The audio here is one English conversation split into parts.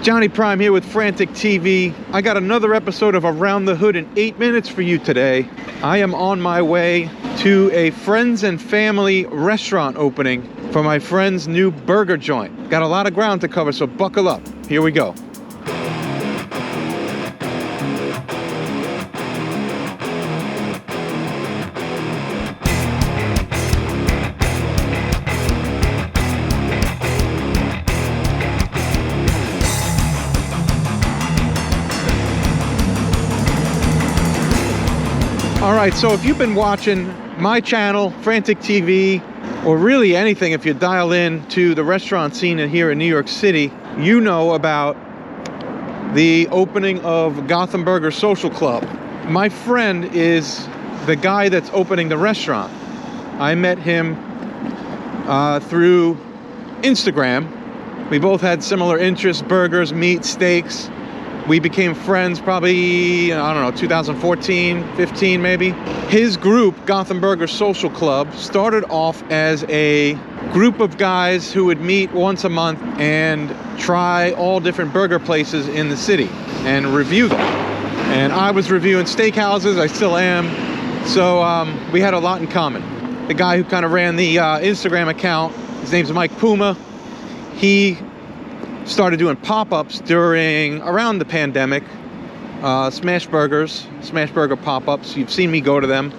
Johnny Prime here with Frantic TV. I got another episode of Around the Hood in 8 minutes for you today. I am on my way to a friends and family restaurant opening for my friend's new burger joint. Got a lot of ground to cover, so buckle up. Here we go. Alright, so if you've been watching my channel, Frantic TV, or really anything, if you dial in to the restaurant scene here in New York City, you know about the opening of Gotham Burger Social Club. My friend is the guy that's opening the restaurant. I met him through Instagram. We both had similar interests: burgers, meat, steaks. We became friends probably, I don't know, 2014, 15 maybe. His group, Gotham Burger Social Club, started off as a group of guys who would meet once a month and try all different burger places in the city and review them. And I was reviewing steakhouses, I still am. So we had a lot in common. The guy who kind of ran the Instagram account, his name's Mike Puma. He started doing pop-ups around the pandemic, smash burger pop-ups. You've seen me go to them.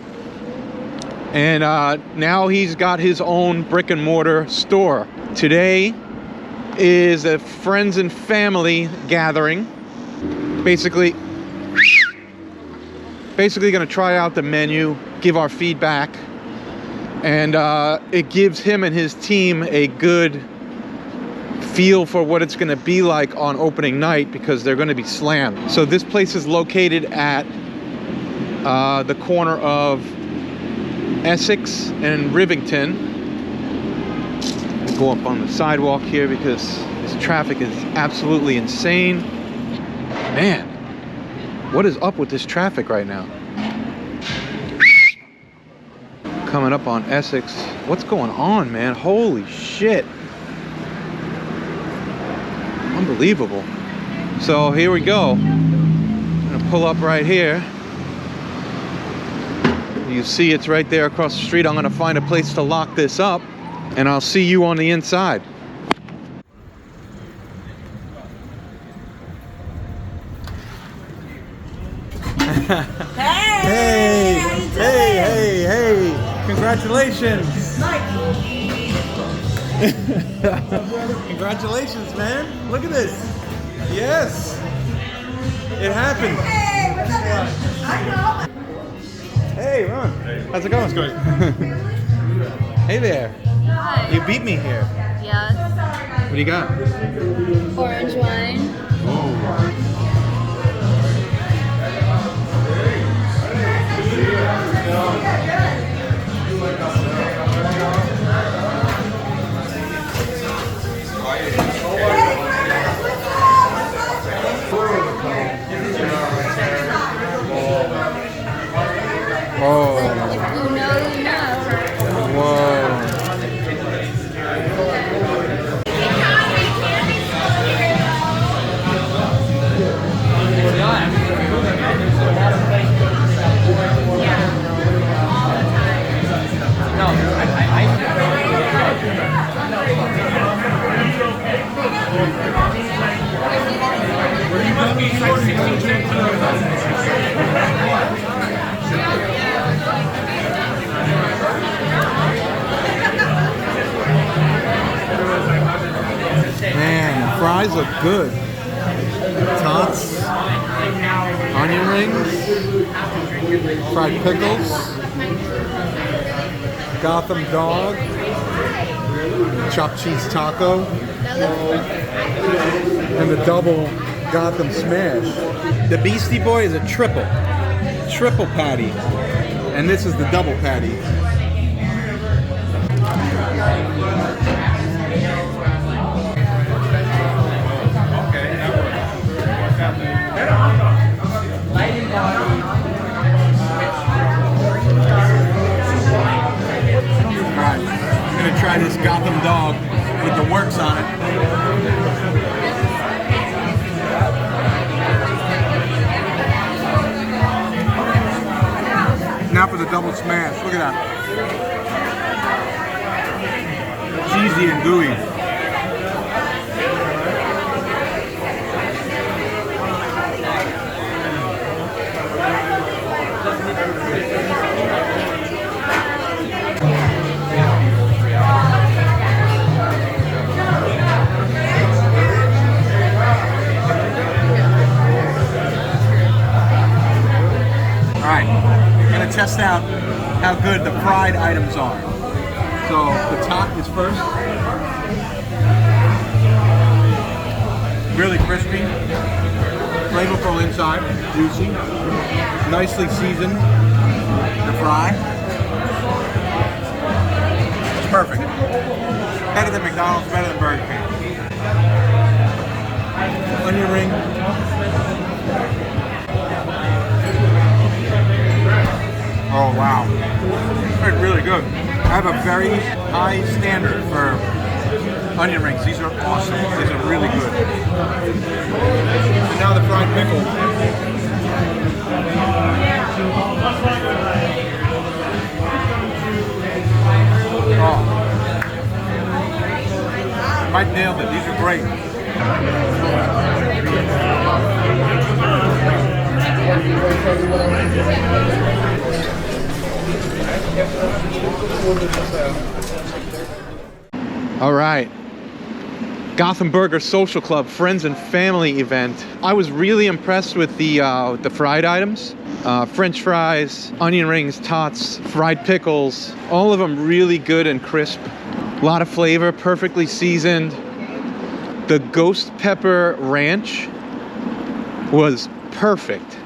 And now he's got his own brick and mortar store. Today is a friends and family gathering. Basically gonna try out the menu, give our feedback, and it gives him and his team a good feel for what it's going to be like on opening night, because they're going to be slammed. So this place is located at the corner of Essex and Rivington. I'll go up on the sidewalk here because this traffic is absolutely insane. Man, what is up with this traffic right now? Coming up on Essex. What's going on, man? Holy shit. Unbelievable. So here we go. I'm gonna pull up right here. You see it's right there across the street. I'm gonna find a place to lock this up, and I'll see you on the inside. Hey! Congratulations! Congratulations, man. Look at this. Yes. It happened. Hey, what's up? I know. Hey, Ron. How's it going? It's good. Hey there. Hi. You beat me here. Yes. What do you got? Orange wine. Oh. Oh. If you know, you know. Whoa. Man, fries look good. Tots, onion rings, fried pickles, Gotham dog, chopped cheese taco, and the double Gotham smash. The Beastie Boy is a triple patty, and this is the double patty. try this Gotham dog with the works on it. smash. Look at that. Cheesy and gooey. Test out how good the fried items are. So the top is first. Really crispy, flavorful inside, juicy, nicely seasoned. The fry. It's perfect. Better than McDonald's, better than Burger King. Onion ring. Oh wow, it's really good. I have a very high standard for onion rings. These are awesome. These are really good. And now the fried pickle. Oh, Mike nailed it. These are great. All right, Gotham Burger Social Club Friends and Family event. I was really impressed with the fried items. French fries, onion rings, tots, fried pickles, all of them really good and crisp. A lot of flavor, perfectly seasoned. The ghost pepper ranch was perfect.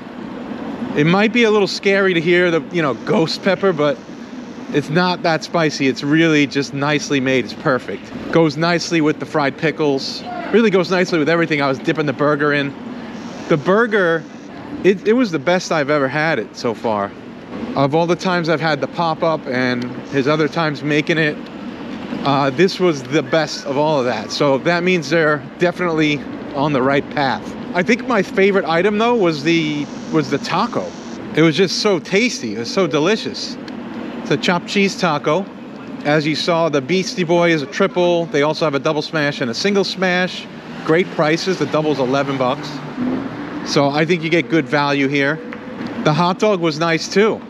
It might be a little scary to hear the, ghost pepper, but it's not that spicy. It's really just nicely made. It's perfect. Goes nicely with the fried pickles. Really goes nicely with everything I was dipping the burger in. The burger, it was the best I've ever had it so far. Of all the times I've had the pop-up and his other times making it, this was the best of all of that. So that means they're definitely on the right path. I think my favorite item though was the taco. It was just so tasty. It was so delicious. It's a chopped cheese taco. As you saw, the Beastie Boy is a triple. They also have a double smash and a single smash. Great prices. The double's 11 bucks. So I think you get good value here. The hot dog was nice too.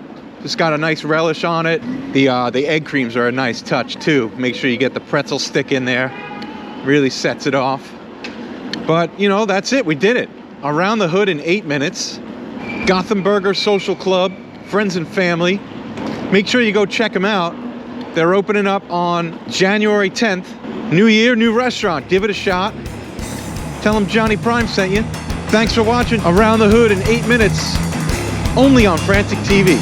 Just got a nice relish on it. The egg creams are a nice touch too. Make sure you get the pretzel stick in there. Really sets it off. But that's it. We did it. Around the hood in 8 minutes. Gotham Burger Social Club, Friends and Family. Make sure you go check them out. They're opening up on January 10th. New year, new restaurant. Give it a shot. Tell them Johnny Prime sent you. Thanks for watching Around the Hood in 8 minutes. Only on Frantic TV.